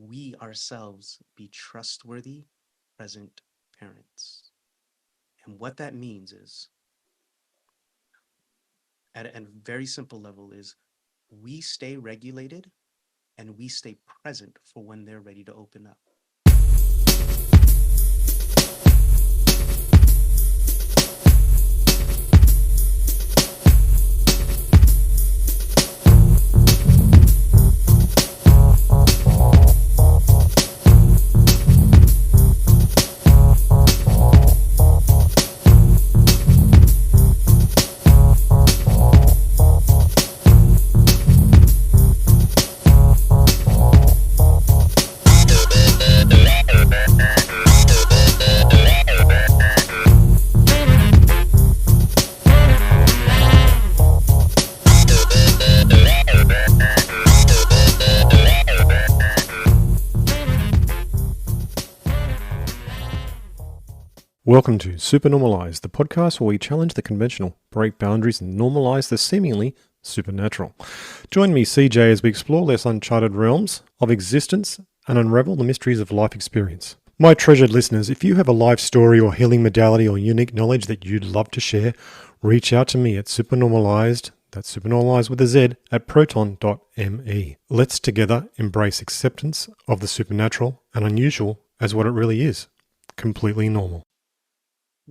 we ourselves be trustworthy, present parents. And what that means is, at a very simple level, is we stay regulated and we stay present for when they're ready to open up. Welcome to Supernormalize, the podcast where we challenge the conventional, break boundaries, and normalize the seemingly supernatural. Join me, CJ, as we explore less uncharted realms of existence and unravel the mysteries of life experience. My treasured listeners, if you have a life story or healing modality or unique knowledge that you'd love to share, reach out to me at supernormalized, that's supernormalized with a Z, at proton.me. Let's together embrace acceptance of the supernatural and unusual as what it really is, completely normal.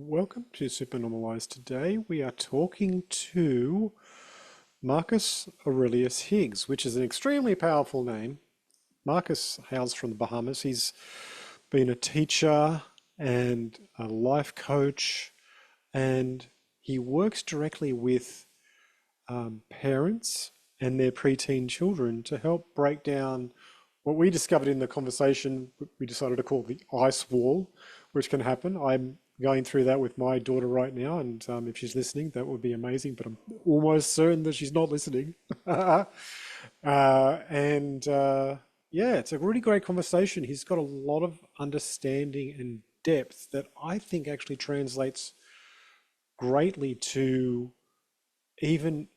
Welcome to Supernormalized. Today we are talking to Marcus Aurelius Higgs, which is an extremely powerful name. Marcus hails from the Bahamas. He's been a teacher and a life coach, and he works directly with parents and their preteen children to help break down what we discovered in the conversation. We decided to call the ice wall, which can happen. I'm going through that with my daughter right now, and if she's listening, that would be amazing, but I'm almost certain that she's not listening. Yeah, it's a really great conversation. He's got a lot of understanding and depth that I think actually translates greatly to even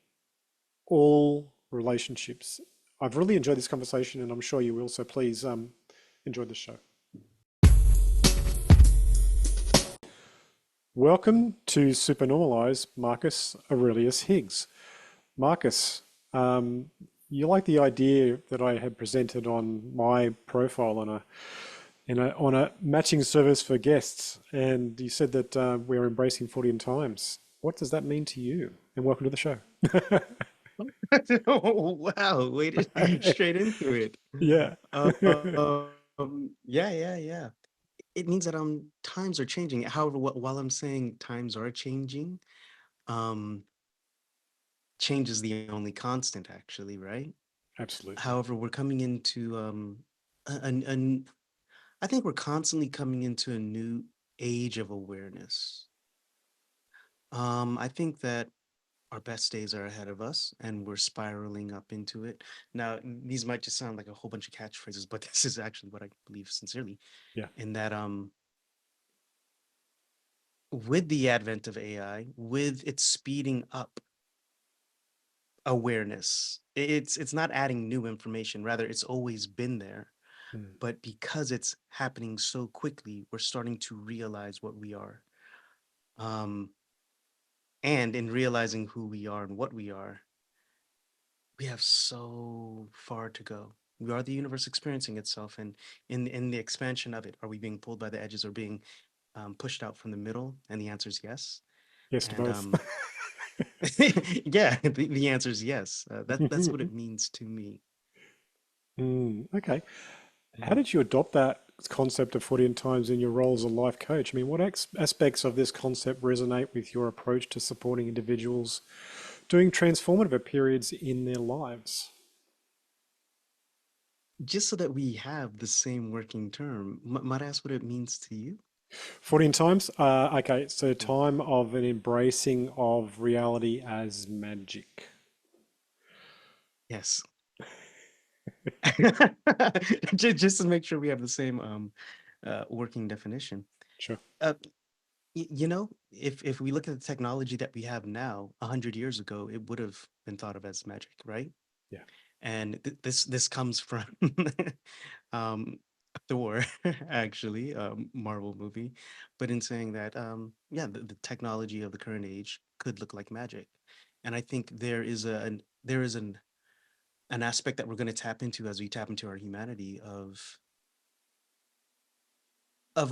all relationships. I've really enjoyed this conversation, and I'm sure you will, so please enjoy the show. Welcome to Supernormalize, Marcus Aurelius Higgs. Marcus, you like the idea that I had presented on my profile on a matching service for guests, and you said that we're embracing 40 times. What does that mean to you? And welcome to the show. Oh, wow, way to lead straight into it. Yeah. Yeah. It means that times are changing. However, while I'm saying times are changing, um, change is the only constant, actually, right? Absolutely. However, we're coming into an I think we're constantly coming into a new age of awareness. I think that our best days are ahead of us and we're spiraling up into it. Now, these might just sound like a whole bunch of catchphrases, but this is actually what I believe sincerely, Yeah. in that with the advent of AI, with its speeding up awareness, it's not adding new information, rather it's always been there. Mm. But because it's happening so quickly, we're starting to realize what we are. Um, and in realizing who we are and what we are, we have so far to go. We are the universe experiencing itself, and in the expansion of it, are we being pulled by the edges or being pushed out from the middle? And the answer is yes. Yes to And both. yeah, the answer is yes. That's what it means to me. Okay. How Yeah. did you adopt that concept of 40 times in your role as a life coach? I mean, what aspects of this concept resonate with your approach to supporting individuals doing transformative periods in their lives? Just so that we have the same working term, might I ask what it means to you? 14 times? Okay, so Mm. time of an embracing of reality as magic. Yes. Just to make sure we have the same working definition. Sure. Uh, if we look at the technology that we have now, 100 years ago, it would have been thought of as magic, right? Yeah. And this comes from um, Thor, actually, Marvel movie, but in saying that, yeah, the technology of the current age could look like magic, and I think there is an aspect that we're going to tap into as we tap into our humanity of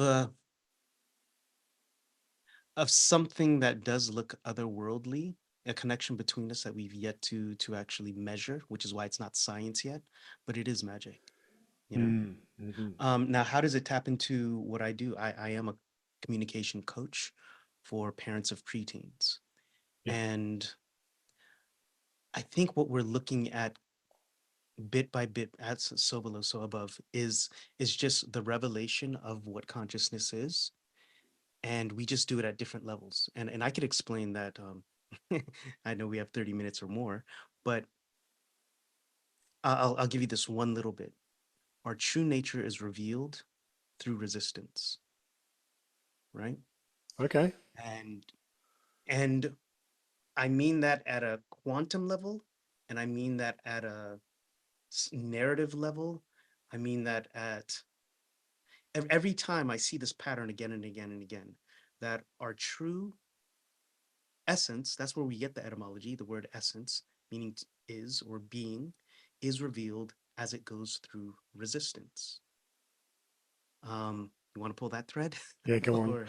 a of something that does look otherworldly, a connection between us that we've yet to actually measure, which is why it's not science yet, but it is magic, you know. Mm, hmm. Now, how does it tap into what I do? I am a communication coach for parents of preteens. Yep. And I think what we're looking at bit by bit, as so below, so above, is just the revelation of what consciousness is. And we just do it at different levels. And I could explain that. I know we have 30 minutes or more, but I'll give you this one little bit. Our true nature is revealed through resistance, right? Okay. And and I mean that at a quantum level, and I mean that at a narrative level. I mean that at every time I see this pattern again and again and again, that our true essence, that's where we get the etymology, the word essence, meaning is or being, is revealed as it goes through resistance. You want to pull that thread? Yeah, go on. Or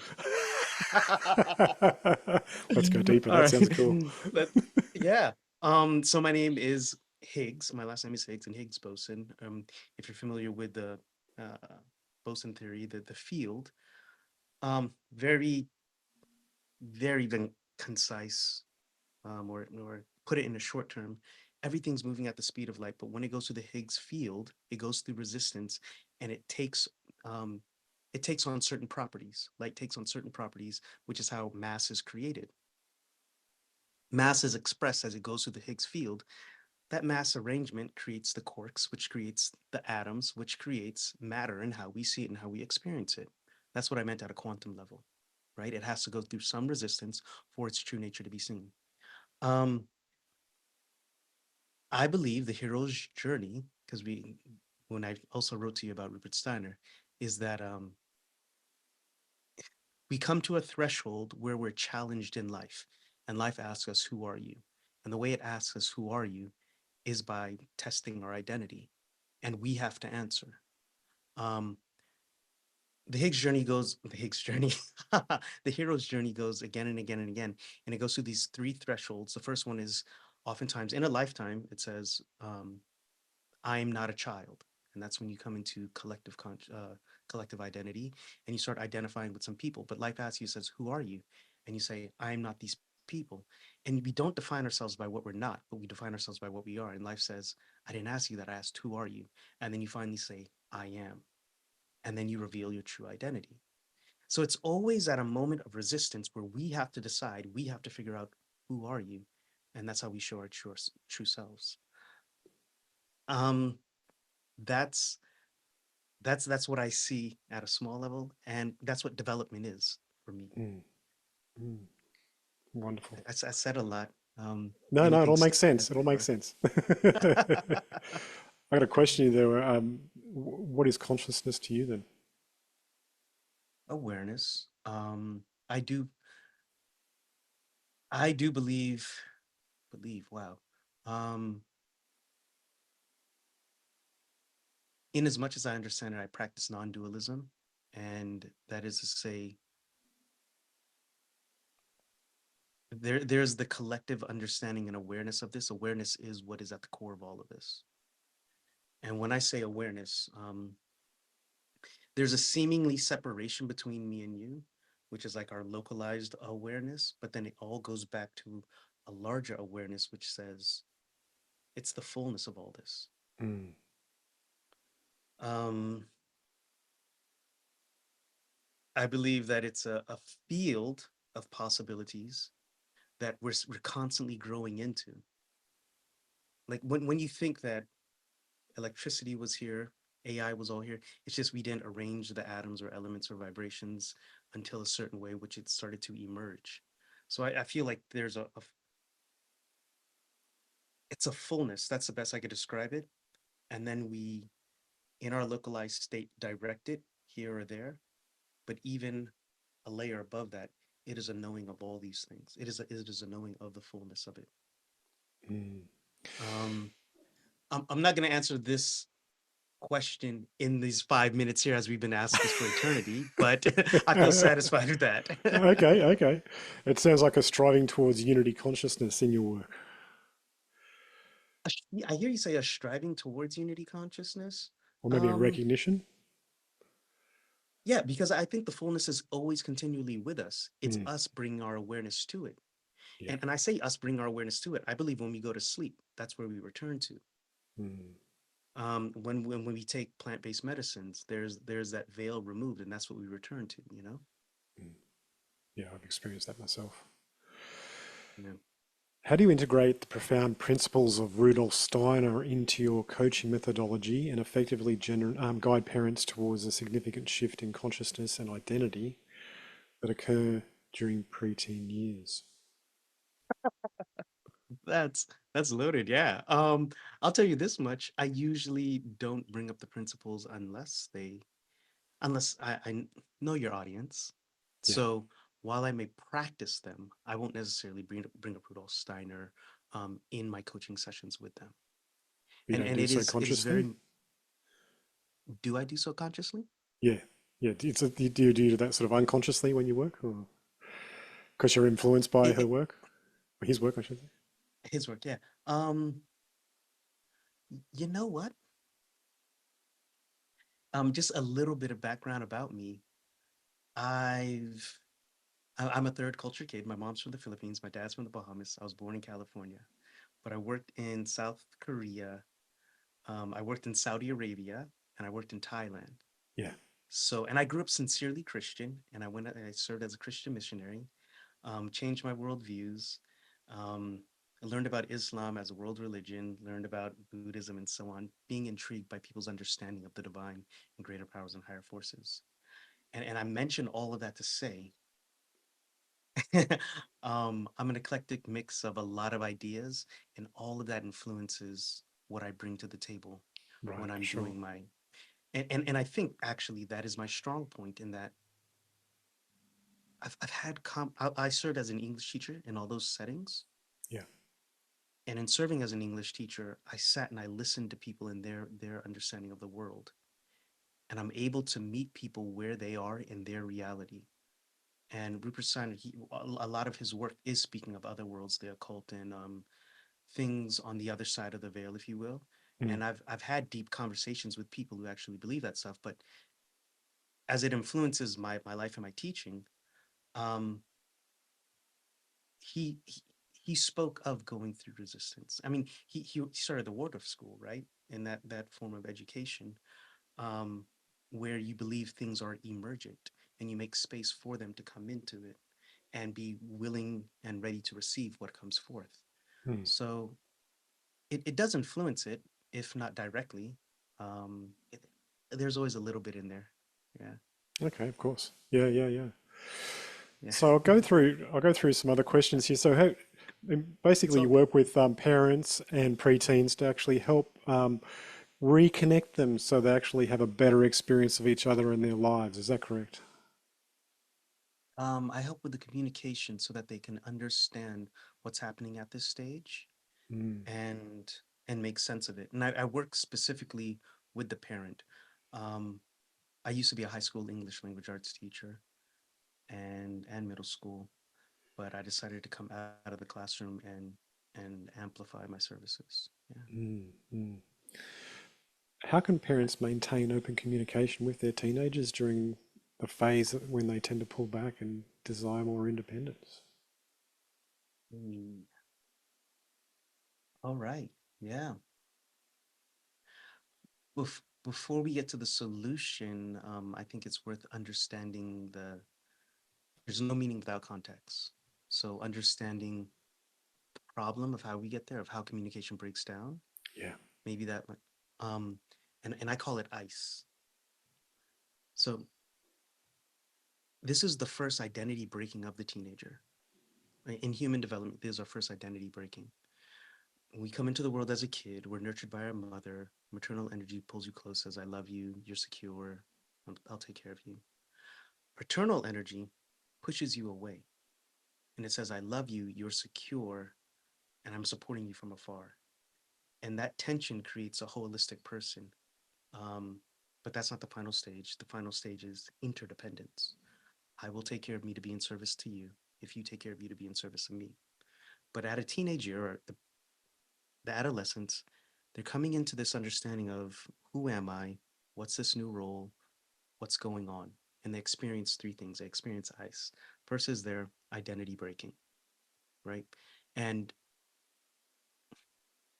Let's go deeper. all That right. sounds cool. Let Yeah. So my name is Higgs. My last name is Higgs and Higgs boson. If you're familiar with the uh, boson theory, the field, very, very concise, or put it in a short term, everything's moving at the speed of light. But when it goes to the Higgs field, it goes through resistance, and um, it takes on certain properties. Light takes on certain properties, which is how mass is created. Mass is expressed as it goes through the Higgs field. That mass arrangement creates the quarks, which creates the atoms, which creates matter and how we see it and how we experience it. That's what I meant at a quantum level, right? It has to go through some resistance for its true nature to be seen. Um, I believe the hero's journey, because when I also wrote to you about Rupert Steiner, is that we come to a threshold where we're challenged in life, and life asks us, "Who are you?" And the way it asks us, "Who are you?" is by testing our identity, and we have to answer. Um, the Higgs journey, the hero's journey goes again and again and again, and it goes through these three thresholds. The first one is oftentimes in a lifetime, it says, I'm not a child. And that's when you come into collective identity and you start identifying with some people. But life asks you, says, who are you? And you say, I am not these people. And we don't define ourselves by what we're not, but we define ourselves by what we are. And life says, I didn't ask you that. I asked, who are you? And then you finally say, I am. And then you reveal your true identity. So it's always at a moment of resistance where we have to decide, we have to figure out, who are you? And that's how we show our true selves. Um, that's that's what I see at a small level, and that's what development is for me. Mm, mm, wonderful. I said a lot. No, no, it Anything all makes sticking sense. out It so all makes far? sense. I got a question you there. What is consciousness to you then? Awareness. I do believe. Wow. Um, in as much as I understand it, I practice non-dualism, and that is to say, there's the collective understanding and awareness of this. Awareness is what is at the core of all of this. And when I say awareness, there's a seemingly separation between me and you, which is like our localized awareness, but then it all goes back to a larger awareness, which says it's the fullness of all this. Mm, Um, I believe that it's a field of possibilities that we're constantly growing into. Like when you think that electricity was here, AI was all here, it's just we didn't arrange the atoms or elements or vibrations until a certain way, which it started to emerge. So I feel like there's it's a fullness. That's the best I could describe it. And then we, in our localized state, direct it here or there. But even a layer above that, it is a knowing of all these things. It is a knowing of the fullness of it. Mm. Um, I'm not going to answer this question in these 5 minutes here as we've been asked this for eternity, but I feel satisfied with that. Okay, okay. It sounds like a striving towards unity consciousness in your work, I hear you say a striving towards unity consciousness. or maybe a Um, recognition. yeah, because I think the fullness is always continually with us. It's Mm. us bringing our awareness to it. Yeah. And I say us bring our awareness to it. I believe when we go to sleep, that's where we return to. Mm. When we take plant-based medicines, there's that veil removed, and that's what we return to, you know? Mm. Yeah, I've experienced that myself. Yeah. How do you integrate the profound principles of Rudolf Steiner into your coaching methodology and effectively guide parents towards a significant shift in consciousness and identity that occur during preteen years? That's that's loaded, yeah. I'll tell you this much. I usually don't bring up the principles unless I know your audience. Yeah. So while I may practice them, I won't necessarily bring up Rudolf Steiner in my coaching sessions with them. You And don't and do so it is consciously? very. Do I do so consciously? Yeah. Yeah. Do you do that sort of unconsciously when you work? Or because you're influenced by her It, work? Or his work, I should say. his work, yeah. Um, you know what? Just a little bit of background about me. I've I'm a third culture kid. My mom's from the Philippines. My dad's from the Bahamas. I was born in California, but I worked in South Korea. I worked in Saudi Arabia, and I worked in Thailand. Yeah. So, and I grew up sincerely Christian, and I served as a Christian missionary, changed my worldviews. Um, I learned about Islam as a world religion, learned about Buddhism and so on, being intrigued by people's understanding of the divine and greater powers and higher forces. And I mentioned all of that to say I'm an eclectic mix of a lot of ideas, and all of that influences what I bring to the table Right. when I'm Sure. doing my and I think actually that is my strong point in that I've had I served as an English teacher in all those settings. Yeah. And in serving as an English teacher, I sat and I listened to people in their understanding of the world. And I'm able to meet people where they are in their reality. And Rupert Steiner, a lot of his work is speaking of other worlds, the occult, and things on the other side of the veil, if you will. Mm. And I've had deep conversations with people who actually believe that stuff. But as it influences my life and my teaching, um, he, he he spoke of going through resistance. I mean, he started the Waldorf school, right? In that form of education, um, where you believe things are emergent and you make space for them to come into it and be willing and ready to receive what comes forth. Mm. So it does influence it, if not directly. It, there's always a little bit in there. Yeah, Okay. Of course. Yeah. Yeah. Yeah. yeah. So I'll go through some other questions here. So how, It's basically all you good. work with parents and preteens to actually help reconnect them so they actually have a better experience of each other in their lives. Is that correct? I help with the communication so that they can understand what's happening at this stage Mm. and and make sense of it. And I work specifically with the parent. Um, I used to be a high school English language arts teacher and middle school, but I decided to come out of the classroom and amplify my services. Yeah. Mm. Mm. How can parents maintain open communication with their teenagers during the phase when they tend to pull back and desire more independence? Mm, all right. Yeah. Before we get to the solution, I think it's worth understanding there's no meaning without context. So understanding the problem of how we get there, of how communication breaks down, Yeah. maybe um, and I call it ice. So this is the first identity breaking of the teenager. Right? In human development, this is our first identity breaking. we come into the world as a kid, we're nurtured by our mother. Maternal energy pulls you close, says, I love you, you're secure, I'll take care of you. Paternal energy pushes you away and it says, I love you, you're secure, and I'm supporting you from afar. And that tension creates a holistic person. Um, but that's not the final stage. The final stage is interdependence. I will take care of me to be in service to you if you take care of you to be in service of me. But at a teenage year, or the adolescence, they're coming into this understanding of who am I? What's this new role? What's going on? And they experience three things. They experience ice. First is their identity breaking, right? And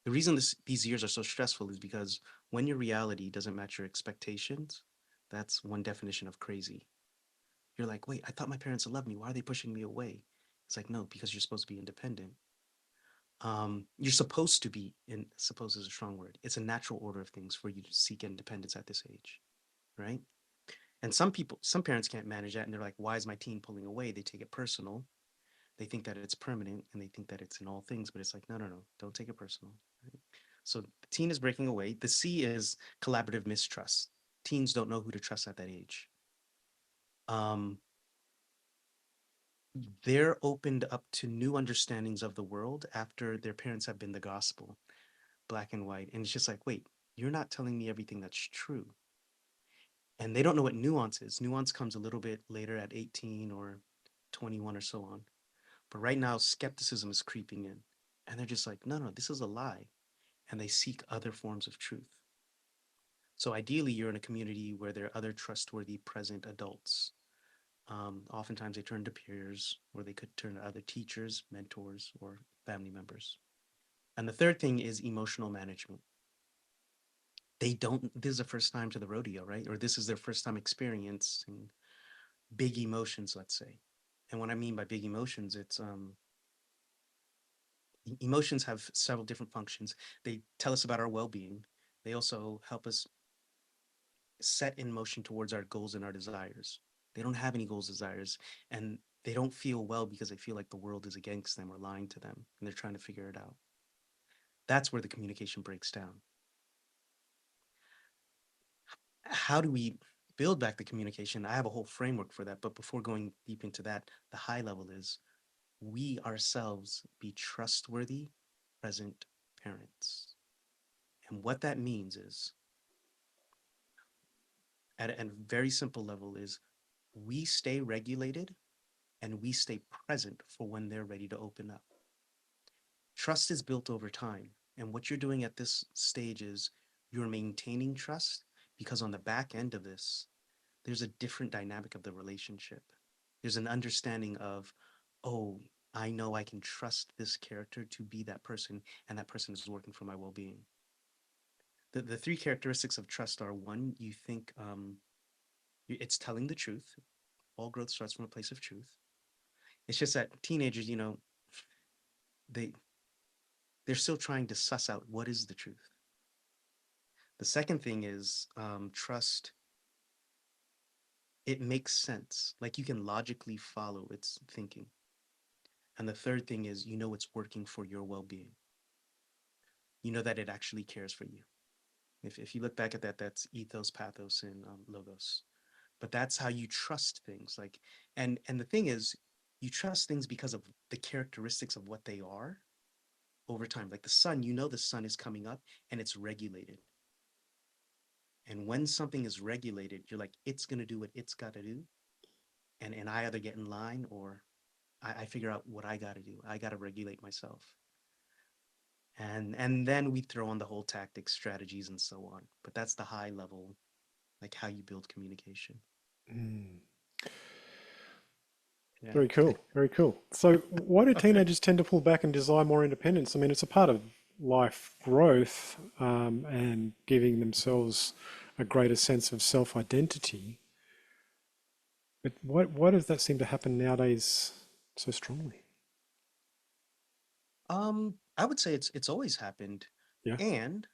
the reason these years are so stressful is because when your reality doesn't match your expectations, that's one definition of crazy. You're like, wait, I thought my parents loved me. Why are they pushing me away? It's like, no, because you're supposed to be independent. You're supposed to be in, suppose is a strong word. It's a natural order of things for you to seek independence at this age, right? And some parents can't manage that, and they're like, why is my teen pulling away? They take it personal. They think that it's permanent, and they think that it's in all things, but it's like, no, no, no, don't take it personal. Right? So the teen is breaking away. The C is collaborative mistrust. Teens don't know who to trust at that age. Um, they're opened up to new understandings of the world after their parents have been the gospel, black and white. And it's just like, wait, you're not telling me everything that's true. And they don't know what nuance is. Nuance comes a little bit later at 18 or 21 or so on. But right now, skepticism is creeping in. And they're just like, no, no, this is a lie. And they seek other forms of truth. So ideally, you're in a community where there are other trustworthy, present adults. Oftentimes, they turn to peers, or they could turn to other teachers, mentors, or family members. And the third thing is emotional management. They don't, this is the first time to the rodeo, right? Or this is their first time experiencing big emotions, let's say. And what I mean by big emotions, it's emotions have several different functions. They tell us about our well-being. They also help us set in motion towards our goals and our desires. They don't have any goals, desires, and they don't feel well because they feel like the world is against them or lying to them, and they're trying to figure it out. That's where the communication breaks down. How do we build back the communication? I have a whole framework for that, but before going deep into that, the high level is we ourselves be trustworthy, present parents. And what that means is, at a very simple level, is we stay regulated and we stay present for when they're ready to open up. Trust is built over time. And what you're doing at this stage is you're maintaining trust because on the back end of this, there's a different dynamic of the relationship. There's an understanding of, oh, I know I can trust this character to be that person, and that person is working for my well being. The three characteristics of trust are one, you think it's telling the truth. All growth starts from a place of truth. It's just that teenagers, they they're still trying to suss out what is the truth. The second thing is trust. It makes sense. Like you can logically follow its thinking. And the third thing is it's working for your well-being. You know that it actually cares for you. If you look back at that, that's ethos, pathos, and logos. But that's how you trust things. Like, and the thing is, you trust things because of the characteristics of what they are over time. Like the sun, the sun is coming up and it's regulated. And when something is regulated, you're like, it's gonna do what it's gotta do. And I either get in line or I figure out what I gotta do. I gotta regulate myself. And then we throw on the whole tactics, strategies, and so on. But that's the high level, like how you build communication. Mm. Yeah. Very cool. Very cool. So, why do teenagers tend to pull back and desire more independence? I mean, it's a part of life growth and giving themselves a greater sense of self identity. But why does that seem to happen nowadays so strongly? I would say it's always happened, Yeah. and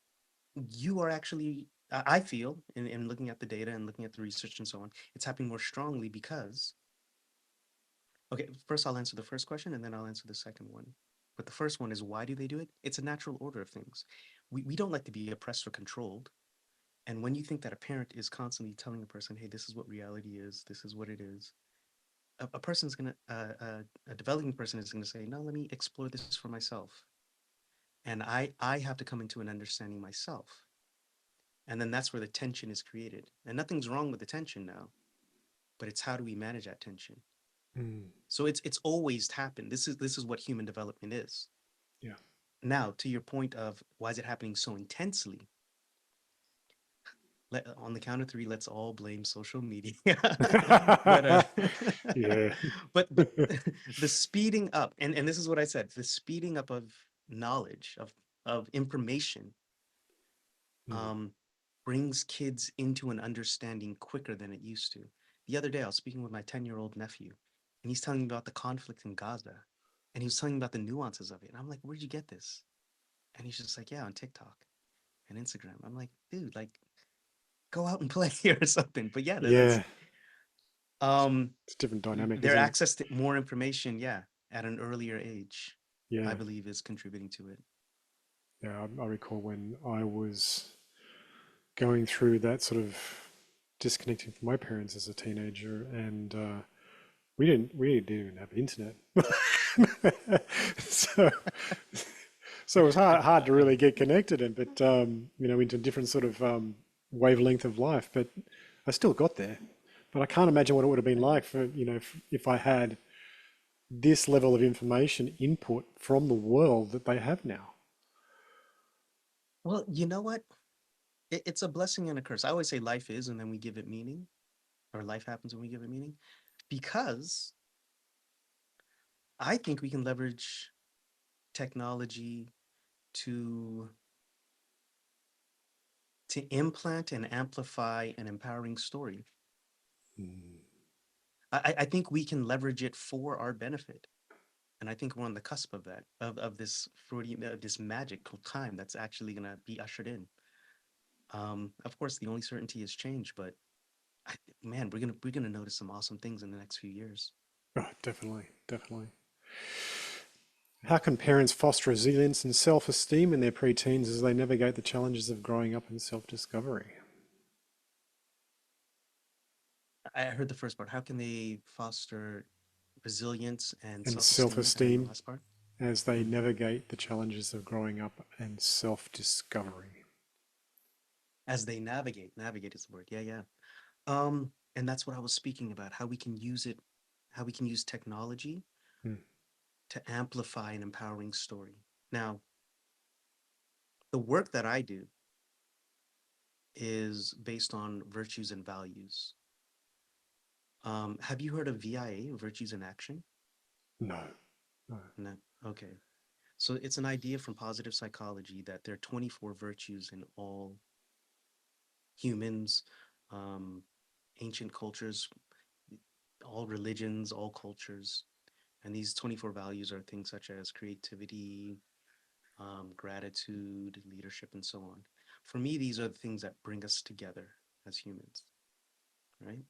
you are actually. I feel in looking at the data and looking at the research and so on, it's happening more strongly because. Okay, first I'll answer the first question and then I'll answer the second one. But the first one is, why do they do it? It's a natural order of things. We don't like to be oppressed or controlled. And when you think that a parent is constantly telling a person, hey, this is what reality is, this is what it is, a person's going to, a developing person is going to say, no, let me explore this for myself. And I have to come into an understanding myself. And then that's where the tension is created. And nothing's wrong with the tension now, but it's how do we manage that tension? Mm. So it's always happened. This is what human development is. Yeah. Now, to your point of why is it happening so intensely? On the count of three, let's all blame social media. but Yeah. but the speeding up, and this is what I said, the speeding up of knowledge of information Mm. um, brings kids into an understanding quicker than it used to. The other day, I was speaking with my 10-year-old nephew, and he's telling me about the conflict in Gaza, and he was telling me about the nuances of it. And I'm like, where'd you get this? And he's just like, yeah, on TikTok and Instagram. I'm like, dude, like, go out and play or something. But yeah, that's Yeah. It's a different dynamic, their isn't it? access to more information. Yeah, at an earlier age, I Yeah. believe is contributing to it. Yeah. I recall when I was going through that sort of disconnecting from my parents as a teenager, and we didn't even have internet, so so it was hard to really get connected, and but into a different sort of wavelength of life. But I still got there. But I can't imagine what it would have been like for if I had this level of information input from the world that they have now. Well, you know what? It's a blessing and a curse. I always say life is, and then we give it meaning, or life happens and we give it meaning, because I think we can leverage technology to to implant and amplify an empowering story. Mm. I think we can leverage it for our benefit. And I think we're on the cusp of that, of this Freudian, this magical time that's actually going to be ushered in. Of course, the only certainty is change, but I, man, we're gonna notice some awesome things in the next few years. Oh, definitely, definitely. How can parents foster resilience and self esteem in their preteens as they navigate the challenges of growing up and self discovery? I heard the first part. How can they foster resilience and And self self-esteem? I didn't know the esteem last part. as they Mm. navigate the challenges of growing up and self discovery. As they navigate is the word. Yeah, yeah. And that's what I was speaking about. How we can use it, how we can use technology Mm. to amplify an empowering story. Now, the work that I do is based on virtues and values. Have you heard of VIA, Virtues in Action? No, no. No. Okay. So it's an idea from positive psychology that there are 24 virtues in all humans, um, ancient cultures, all religions, all cultures. And these 24 values are things such as creativity, gratitude, leadership, and so on. For me, these are the things that bring us together as humans, right?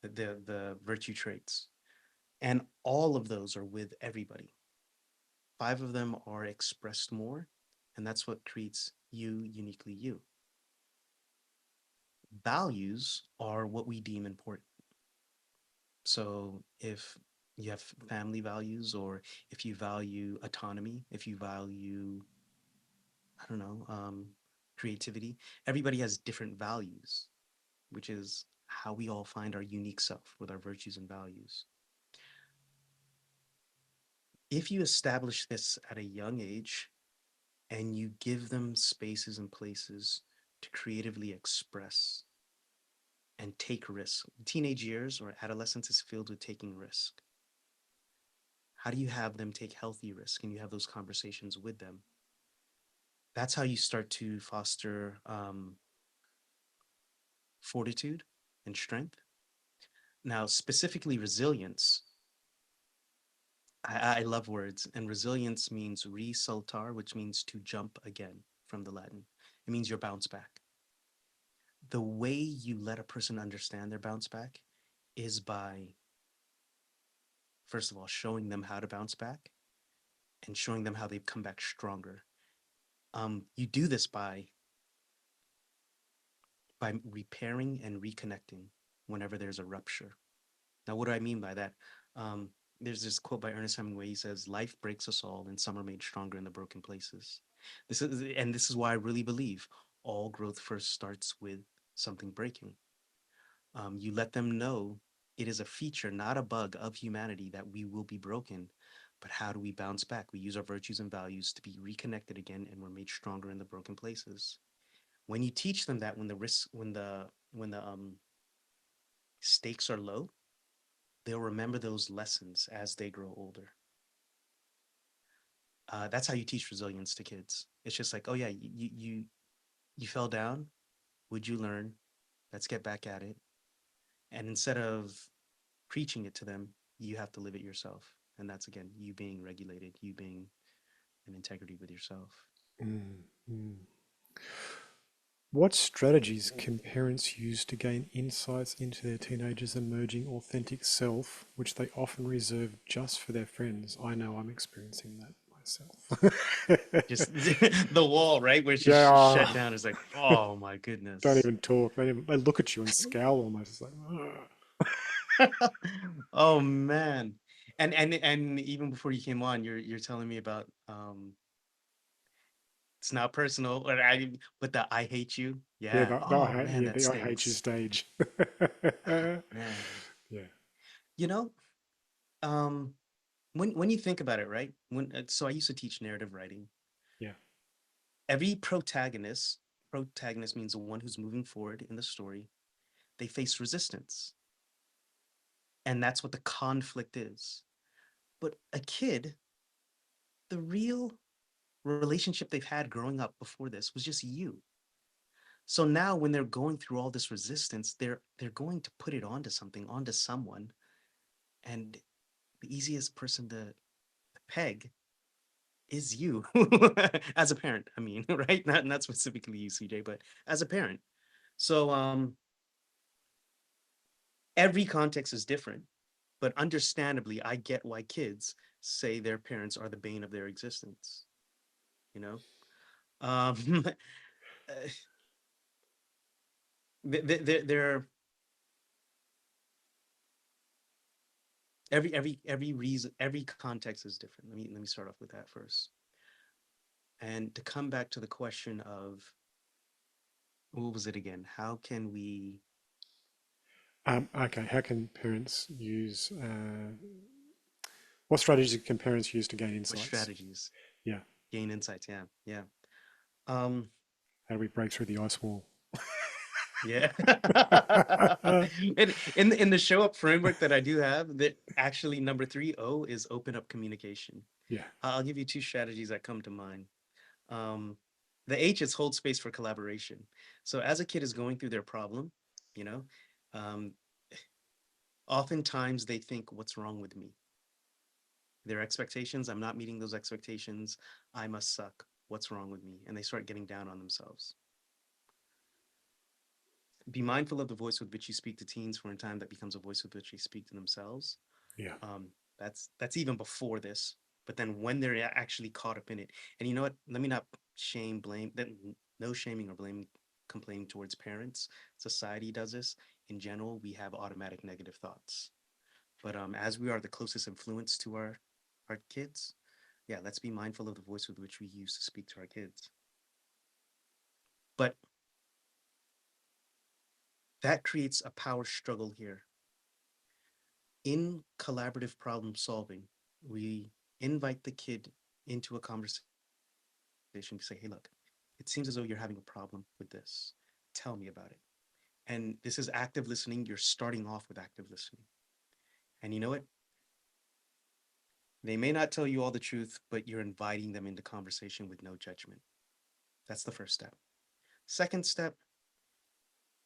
The virtue traits. And all of those are with everybody. Five of them are expressed more, and that's what creates you uniquely you. Values are what we deem important. So if you have family values, or if you value autonomy, if you value, I don't know, creativity, everybody has different values, which is how we all find our unique self with our virtues and values. If you establish this at a young age and you give them spaces and places to creatively express and take risks, teenage years or adolescence is filled with taking risk. How do you have them take healthy risk and you have those conversations with them? That's how you start to foster fortitude and strength. Now, specifically resilience, I love words, and resilience means resaltar, which means to jump again from the Latin. It means your bounce back. The way you let a person understand their bounce back is by, first of all, showing them how to bounce back and showing them how they've come back stronger. You do this by repairing and reconnecting whenever there's a rupture. Now, what do I mean by that? Um, there's this quote by Ernest Hemingway. He says, "Life breaks us all, and some are made stronger in the broken places." This is why I really believe all growth first starts with something breaking. You let them know it is a feature, not a bug of humanity, that we will be broken. But how do we bounce back? We use our virtues and values to be reconnected again, and we're made stronger in the broken places. When you teach them that, when the stakes are low, they'll remember those lessons as they grow older. That's how you teach resilience to kids. It's just like, oh yeah, you fell down. Would you learn? Let's get back at it. And instead of preaching it to them, you have to live it yourself. And that's again you being regulated, you being in integrity with yourself. Mm, mm. What strategies can parents use to gain insights into their teenagers' emerging authentic self, which they often reserve just for their friends? I know I'm experiencing that myself. Just the wall, right, where it's just Yeah, shut down. Is like, oh my don't goodness. even talk. They look at you and scowl almost. It's like, "Ugh." Oh man. And even before you came on, you're telling me about it's not personal, but the I hate you. Yeah, Yeah. Oh man, that the I hate you stings. stage. Man. Yeah, You know, um when you think about it, right? So I used to teach narrative writing. yeah. Every protagonist means the one who's moving forward in the story, they face resistance. And that's what the conflict is. But a kid, the real relationship they've had growing up before this was just you. So now when they're going through all this resistance, they're going to put it onto something, onto someone. And the easiest person to peg is you as a parent. I mean, right? Not specifically you, CJ, but as a parent. So every context is different, but understandably, I get why kids say their parents are the bane of their existence. You know, um, they're every reason, every context is different. Let me start off with that first. And to come back to the question of what was it again? How can we Okay, how can parents use what strategies can parents use to gain what insights? strategies Yeah, gain insights? Yeah, yeah, um, how do we break through the ice wall? yeah. In the show up framework that I do have, that actually number three O is open up communication. Yeah. I'll give you two strategies that come to mind. Um, the H is hold space for collaboration. So as a kid is going through their problem, you know, um, oftentimes they think, "What's wrong with me?" Their expectations, I'm not meeting those expectations. I must suck. What's wrong with me? And they start getting down on themselves. Be mindful of the voice with which you speak to teens, for in time that becomes a voice with which they speak to themselves. Yeah. That's even before this, but then when they're actually caught up in it. And you know what? Let me not shame, blame. That no shaming or blame, complaining towards parents. Society does this. In general, we have automatic negative thoughts. But as we are the closest influence to our kids, yeah, let's be mindful of the voice with which we use to speak to our kids. But that creates a power struggle here. In collaborative problem solving, we invite the kid into a conversation. We say, hey, look, it seems as though you're having a problem with this. Tell me about it. And this is active listening. You're starting off with active listening. And you know what? They may not tell you all the truth, but you're inviting them into conversation with no judgment. That's the first step. Second step,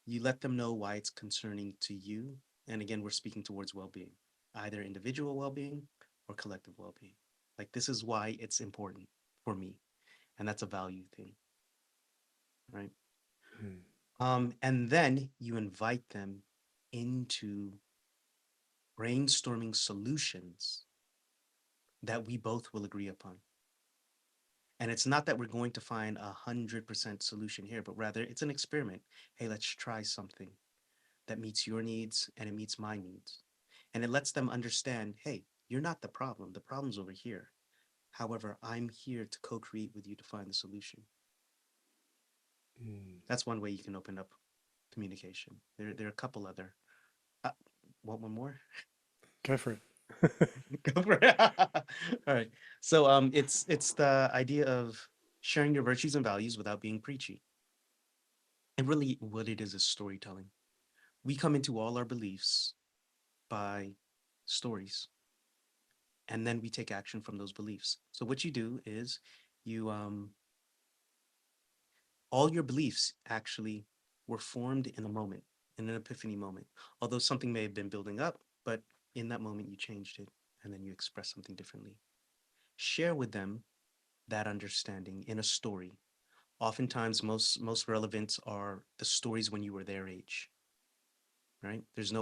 you let them know why it's concerning to you. And again, we're speaking towards well being, either individual well being or collective well being. Like, this is why it's important for me. And that's a value thing, right? Mm. And then you invite them into brainstorming solutions that we both will agree upon. And it's not that we're going to find 100% solution here, but rather it's an experiment. Hey, let's try something that meets your needs and it meets my needs. And it lets them understand, hey, you're not the problem. The problem's over here. However, I'm here to co-create with you to find the solution. Mm. That's one way you can open up communication. There are a couple other. Uh, want one more? Go for it. Go for it. All right. So it's the idea of sharing your virtues and values without being preachy. And really, what it is storytelling. We come into all our beliefs by stories, and then we take action from those beliefs. So what you do is you all your beliefs actually were formed in a moment, in an epiphany moment. Although something may have been building up, but in that moment you changed it and then you express something differently. Share with them that understanding in a story. Oftentimes, most relevant are the stories when you were their age, right? There's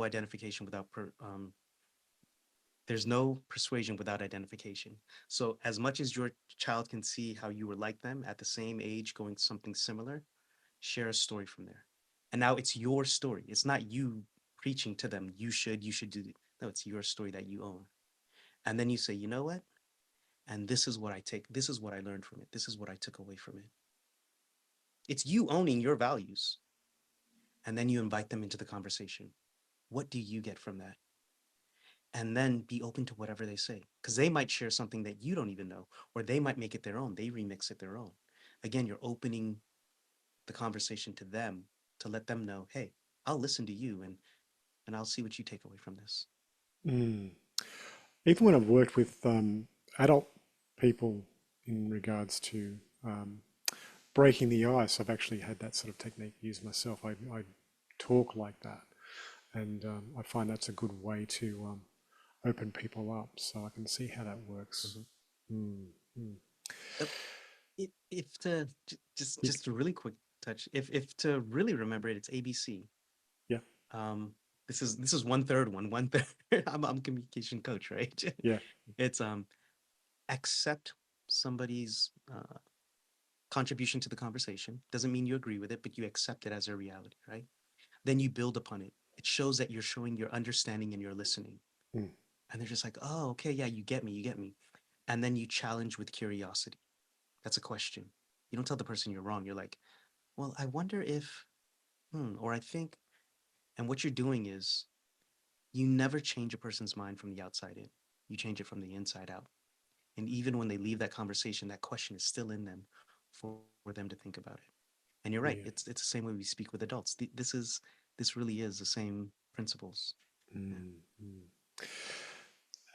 no persuasion without identification. So as much as your child can see how you were like them at the same age, going something similar, share a story from there. And now it's your story. It's not you preaching to them, you should do. No, it's your story that you own. And then you say, you know what? And this is what I learned from it. This is what I took away from it. It's you owning your values. And then you invite them into the conversation. What do you get from that? And then be open to whatever they say, because they might share something that you don't even know, or they might make it their own. They remix it their own. Again, you're opening the conversation to them to let them know, hey, I'll listen to you and I'll see what you take away from this. Mm. Even when I've worked with adult people in regards to breaking the ice, I've actually had that sort of technique used myself. I talk like that, and I find that's a good way to open people up. So I can see how that works. Mm-hmm. Mm, mm. Uh, if to You, just a really quick touch, if to really remember it, it's ABC. yeah, Um, this is one third one, one third. I'm a communication coach, right? yeah, It's accept somebody's contribution to the conversation. Doesn't mean you agree with it, but you accept it as a reality, right? Then you build upon it. It shows that you're showing your understanding and you're listening. mm, And they're just like, oh, okay, yeah, you get me, you get me. And then you challenge with curiosity. That's a question. You don't tell the person you're wrong. You're like, well, I wonder if, or I think. And what you're doing is you never change a person's mind from the outside in. You change it from the inside out. And even when they leave that conversation, that question is still in them for them to think about it. And you're right. yeah. It's the same way we speak with adults. This really is the same principles. Yeah. Mm, mm.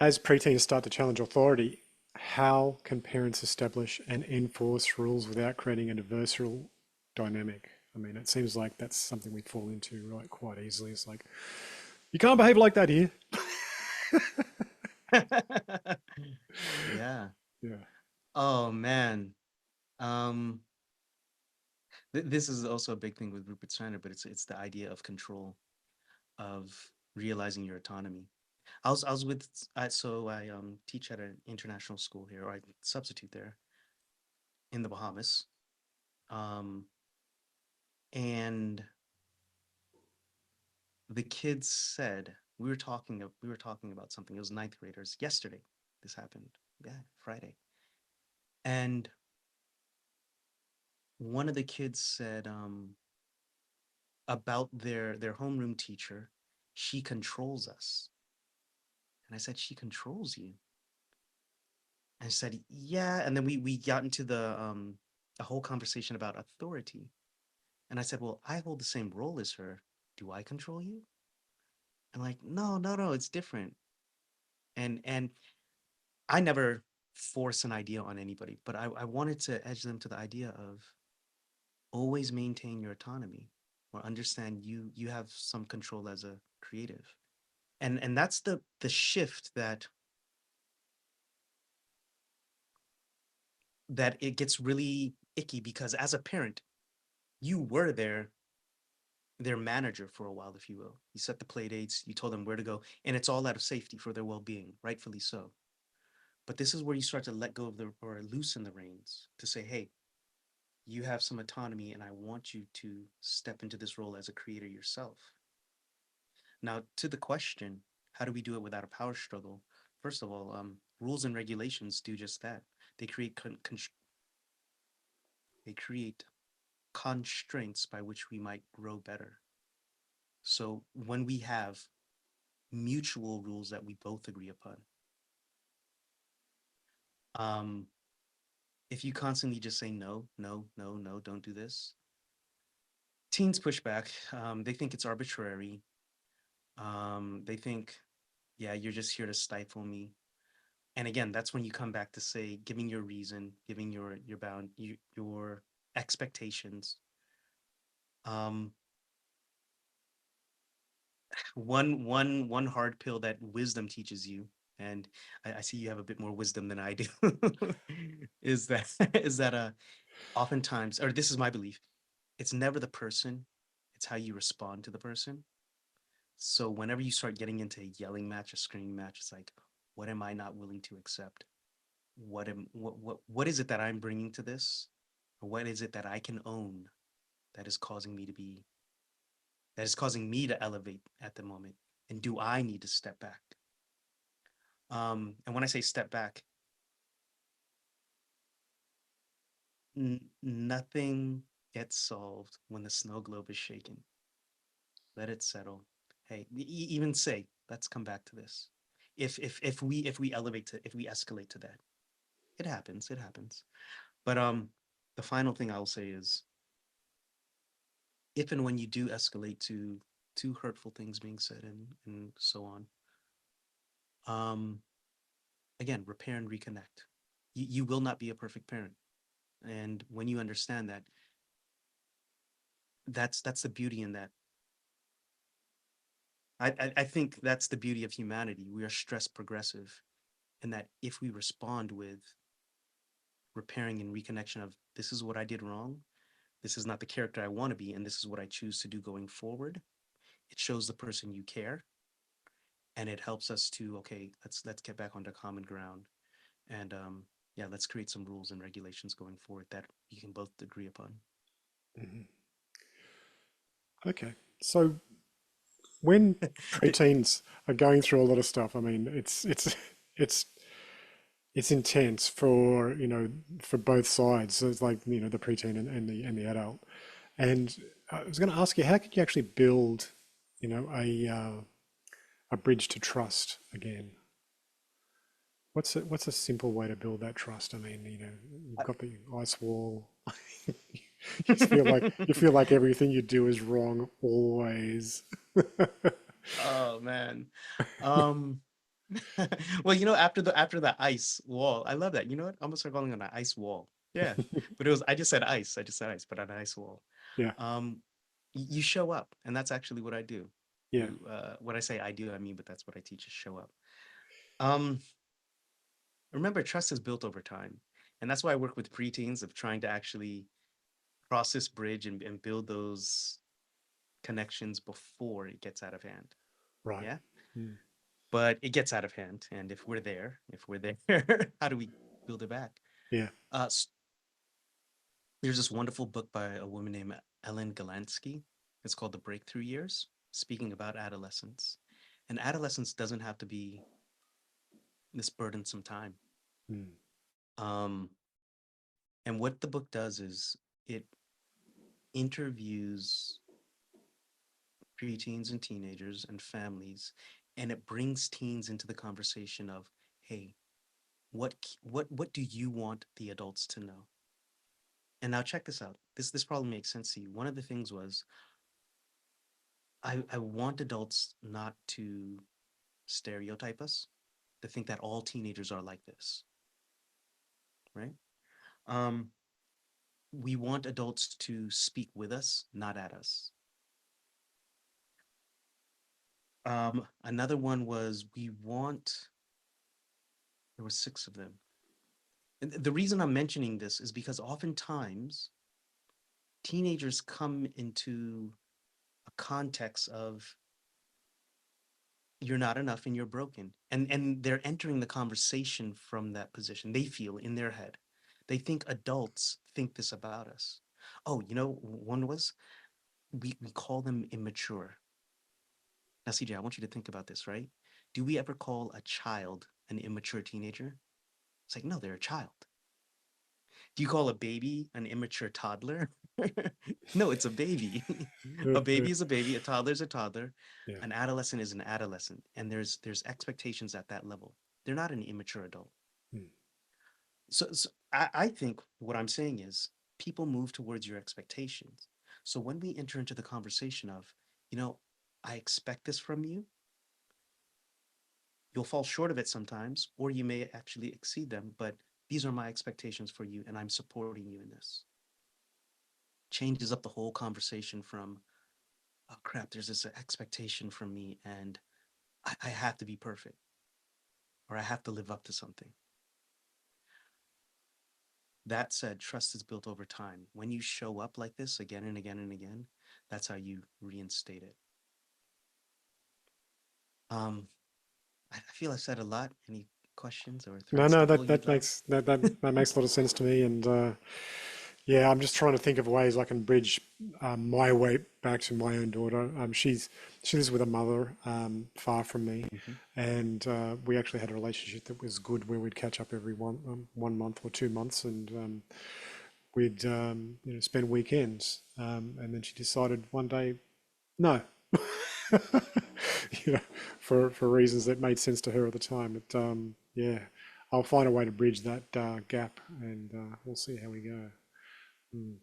As preteens start to challenge authority, how can parents establish and enforce rules without creating an adversarial dynamic? I mean, it seems like that's something we fall into right quite easily. It's like, you can't behave like that here. Yeah. Yeah. Oh man. Um, this is also a big thing with Rupert Steiner, but it's the idea of control, of realizing your autonomy. I was with I teach at an international school here, or I substitute there in the Bahamas. Um, and the kids said we were talking about something. It was ninth graders yesterday. This happened. Yeah, Friday. And one of the kids said about their homeroom teacher, she controls us. And I said, she controls you. And I said, yeah. And then we got into the a whole conversation about authority. And I said, well, I hold the same role as her. Do I control you? And like, no, no, no, it's different. And I never force an idea on anybody, but I wanted to edge them to the idea of always maintain your autonomy or understand you have some control as a creative. And that's the shift that it gets really icky because as a parent, you were their manager for a while, if you will. You set the play dates, you told them where to go, and it's all out of safety for their well-being, rightfully so. But this is where you start to let go of the or loosen the reins to say, hey, you have some autonomy and I want you to step into this role as a creator yourself. Now, to the question, how do we do it without a power struggle? First of all, rules and regulations do just that. They create they create constraints by which we might grow better. So when we have mutual rules that we both agree upon, um, if you constantly just say no, no, no, no, don't do this, teens push back. They think it's arbitrary. They think, yeah, you're just here to stifle me. And again, that's when you come back to say, giving your reason, giving your expectations. Um, one hard pill that wisdom teaches you, and I see you have a bit more wisdom than I do, is that is that oftentimes, or this is my belief, it's never the person, it's how you respond to the person. So whenever you start getting into a yelling match, a screaming match, it's like, what am I not willing to accept? What is it that I'm bringing to this? Or what is it that I can own that is causing me to be that is causing me to elevate at the moment? And do I need to step back? And when I say step back, nothing gets solved when the snow globe is shaken. Let it settle. Hey, even say, let's come back to this. If we elevate to if we escalate to that, it happens. It happens. But the final thing I'll say is, if and when you do escalate to hurtful things being said and so on, um, again, repair and reconnect. You will not be a perfect parent, and when you understand that, that's the beauty in that. I think that's the beauty of humanity. We are stress progressive, and that if we respond with repairing and reconnection of, this is what I did wrong, this is not the character I want to be, and this is what I choose to do going forward, it shows the person you care, and it helps us to, okay, let's get back onto common ground, and yeah, let's create some rules and regulations going forward that you can both agree upon. Mhm. Okay. So when preteens are going through a lot of stuff, I mean, it's it's intense for for both sides. So it's like the preteen and the adult. And I was going to ask you, how could you actually build a bridge to trust again? What's a simple way to build that trust? I mean, you've got the ice wall. You feel like everything you do is wrong always. Oh man. Um well, after the ice wall, I love that. You know what? I'm gonna start calling it an ice wall. Yeah. But it was I just said ice. I just said ice, but an ice wall. Yeah, Um you show up, and that's actually what I do. yeah, When I say I do, I mean, but that's what I teach is show up. Um Remember, trust is built over time. And that's why I work with preteens of trying to actually cross this bridge and build those connections before it gets out of hand. right. Yeah. Mm, But it gets out of hand. And if we're there, how do we build it back? yeah, Uh, there's this wonderful book by a woman named Ellen Galansky. It's called The Breakthrough Years, speaking about adolescence. And adolescence doesn't have to be this burdensome time. mm, Um, and what the book does is it interviews preteens and teenagers and families, and it brings teens into the conversation of, hey, what do you want the adults to know? And now check this out. This probably makes sense to you. One of the things was, I want adults not to stereotype us, to think that all teenagers are like this, right? Um, we want adults to speak with us, not at us. Another one was, we want, there were six of them. And the reason I'm mentioning this is because oftentimes teenagers come into a context of you're not enough and you're broken. And they're entering the conversation from that position. They feel in their head. They think adults think this about us. Oh, one was we call them immature. Now, CJ, I want you to think about this, right? Do we ever call a child an immature teenager? It's like, no, they're a child. Do you call a baby an immature toddler? No, it's a baby. A baby is a baby, a toddler is a toddler, Yeah. an adolescent is an adolescent, and there's expectations at that level. They're not an immature adult. Mm. So I think what I'm saying is people move towards your expectations. So when we enter into the conversation of, you know, I expect this from you, you'll fall short of it sometimes, or you may actually exceed them, but these are my expectations for you, and I'm supporting you in this. Changes up the whole conversation from, oh crap, there's this expectation from me, and I have to be perfect, or I have to live up to something. That said, trust is built over time. When you show up like this again and again and again, that's how you reinstate it. Um, I feel I said a lot. Any questions or No, threads to no, pull that you, that Doc? makes that makes a lot of sense to me, and yeah, I'm just trying to think of ways I can bridge my way back to my own daughter. She lives with a mother far from me, Mm-hmm. and we actually had a relationship that was good, where we'd catch up every 1 month or 2 months, and we'd spend weekends. And then she decided one day, no, you know, for reasons that made sense to her at the time. But yeah, I'll find a way to bridge that gap, and we'll see how we go. Mm.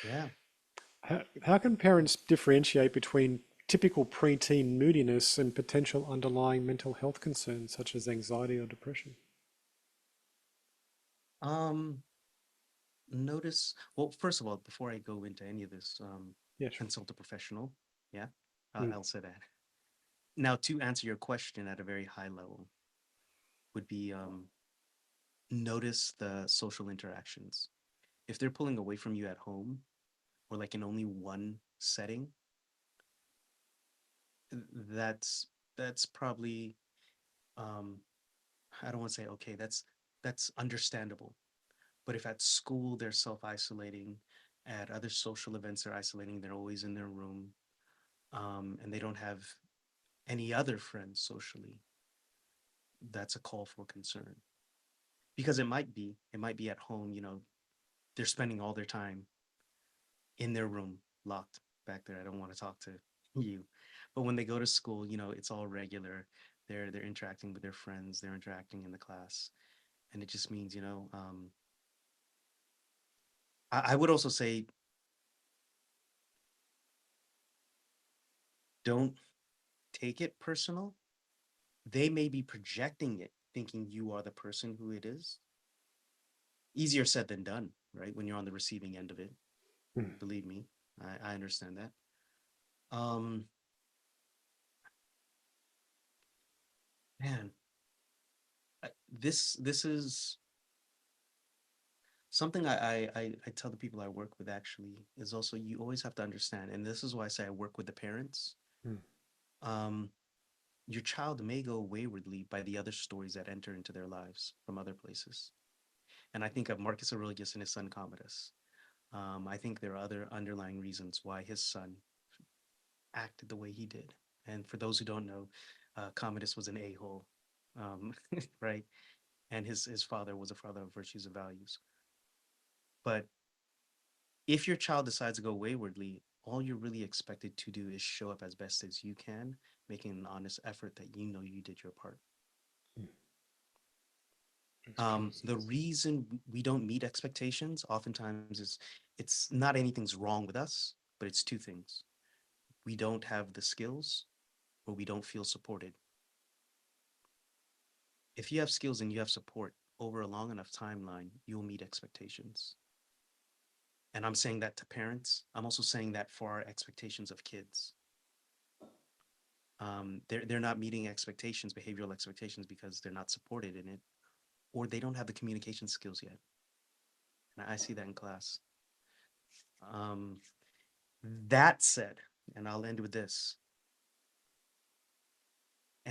Yeah. How can parents differentiate between typical preteen moodiness and potential underlying mental health concerns such as anxiety or depression? Um, well, first of all, before I go into any of this, Yeah, sure. consult a professional. Yeah, Mm. I'll say that. Now, to answer your question at a very high level, would be notice the social interactions. If they're pulling away from you at home or like in only one setting, that's that's probably um, I don't want to say okay, that's understandable. But if at school they're self-isolating, at other social events they're isolating, they're always in their room, and they don't have any other friends socially, that's a call for concern. Because it might be at home, they're spending all their time in their room, locked back there. I don't want to talk to you. But when they go to school, it's all regular. They're interacting with their friends, they're interacting in the class. And it just means, I would also say don't take it personal. They may be projecting it, thinking you are the person who it is. Easier said than done, right? When you're on the receiving end of it. Mm. Believe me, I understand that. Um, man, this is something I tell the people I work with actually is also you always have to understand, and this is why I say I work with the parents. Mm. Um, your child may go waywardly by the other stories that enter into their lives from other places. And I think of Marcus Aurelius and his son Commodus. I think there are other underlying reasons why his son acted the way he did. And for those who don't know, Commodus was an a-hole, um, right? And his father was a father of virtues and values. But if your child decides to go waywardly, all you're really expected to do is show up as best as you can, making an honest effort that you know you did your part. Mm. Makes complete The sense. reason we don't meet expectations oftentimes is it's not anything's wrong with us, but it's two things. We don't have the skills or we don't feel supported. If you have skills and you have support over a long enough timeline, you'll meet expectations. And I'm saying that to parents. I'm also saying that for our expectations of kids. They're not meeting expectations, behavioral expectations, because they're not supported in it, or they don't have the communication skills yet. And I see that in class. Um, that said, and I'll end with this,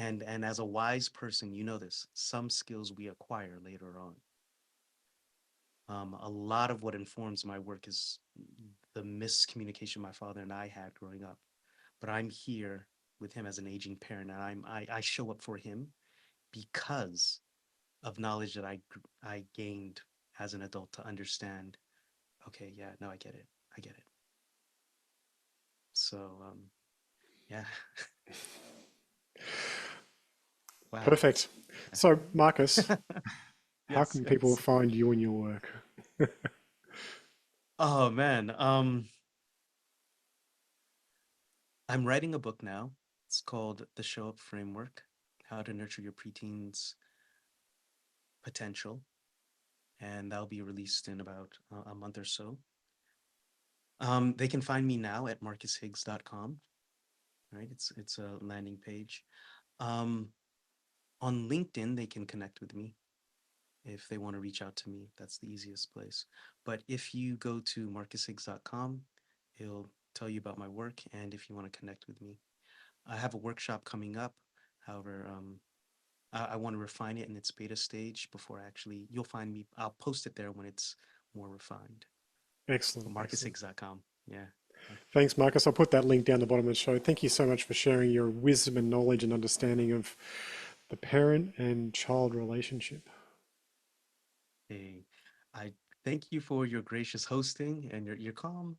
And as a wise person, you know this. Some skills we acquire later on. A lot of what informs my work is the miscommunication my father and I had growing up. But I'm here with him as an aging parent, and I show up for him because of knowledge that I gained as an adult to understand. Okay, yeah, no, I get it. I get it. So yeah, wow. Perfect. So, Marcus, how Yes, can people yes. find you and your work? Oh man, I'm writing a book now. It's called The Show Up Framework: How to Nurture Your Preteens Potential, and that'll be released in about a month or so. They can find me now at marcushiggs.com. Right, it's a landing page. Um, on LinkedIn, they can connect with me if they want to reach out to me. That's the easiest place. But if you go to marcushiggs.com, it'll tell you about my work and if you want to connect with me. I have a workshop coming up. However, I want to refine it in its beta stage before actually you'll find me. I'll post it there when it's more refined. So Excellent, excellent. marcushiggs.com. Yeah. Yeah. Thanks, Marcus. I'll put that link down the bottom of the show. Thank you so much for sharing your wisdom and knowledge and understanding of the parent and child relationship. Hey, I thank you for your gracious hosting and your calm.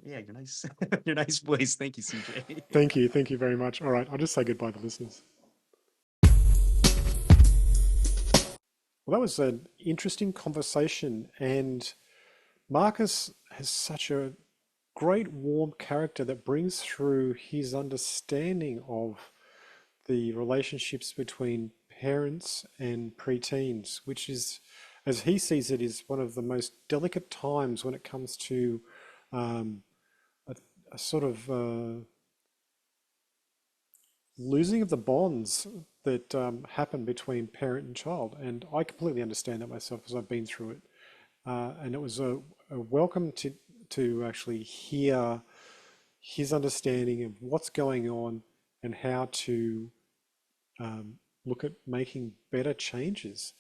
Yeah, you're nice. Your nice voice. Thank you, CJ. Thank you. Thank you very much. All right, I'll just say goodbye to listeners. Well, that was an interesting conversation, and Marcus has such a great, warm character that brings through his understanding of the relationships between parents and preteens, which is, as he sees it, is one of the most delicate times when it comes to um, a, a sort of losing of the bonds that happen between parent and child. And I completely understand that myself as I've been through it. And it was a welcome to actually hear his understanding of what's going on and how to look at making better changes.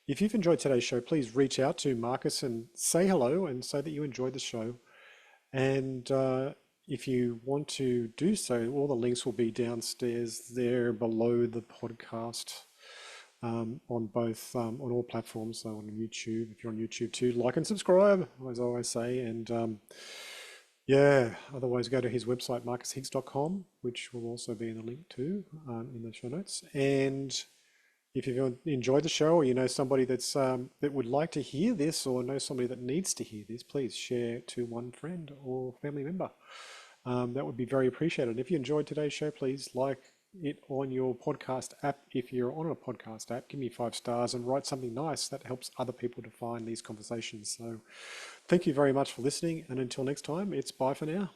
If you've enjoyed today's show, please reach out to Marcus and say hello and say that you enjoyed the show. And if you want to do so, all the links will be downstairs there below the podcast on both on all platforms. So on YouTube, if you're on YouTube too, like and subscribe, as I always say. And yeah, otherwise go to his website, marcushiggs.com, which will also be in the link too in the show notes. And if you've enjoyed the show, or you know somebody that would like to hear this, or know somebody that needs to hear this, please share it to one friend or family member. That would be very appreciated. If you enjoyed today's show, please like it on your podcast app. If you're on a podcast app, give me 5 stars and write something nice that helps other people to find these conversations. So thank you very much for listening. And until next time, it's bye for now.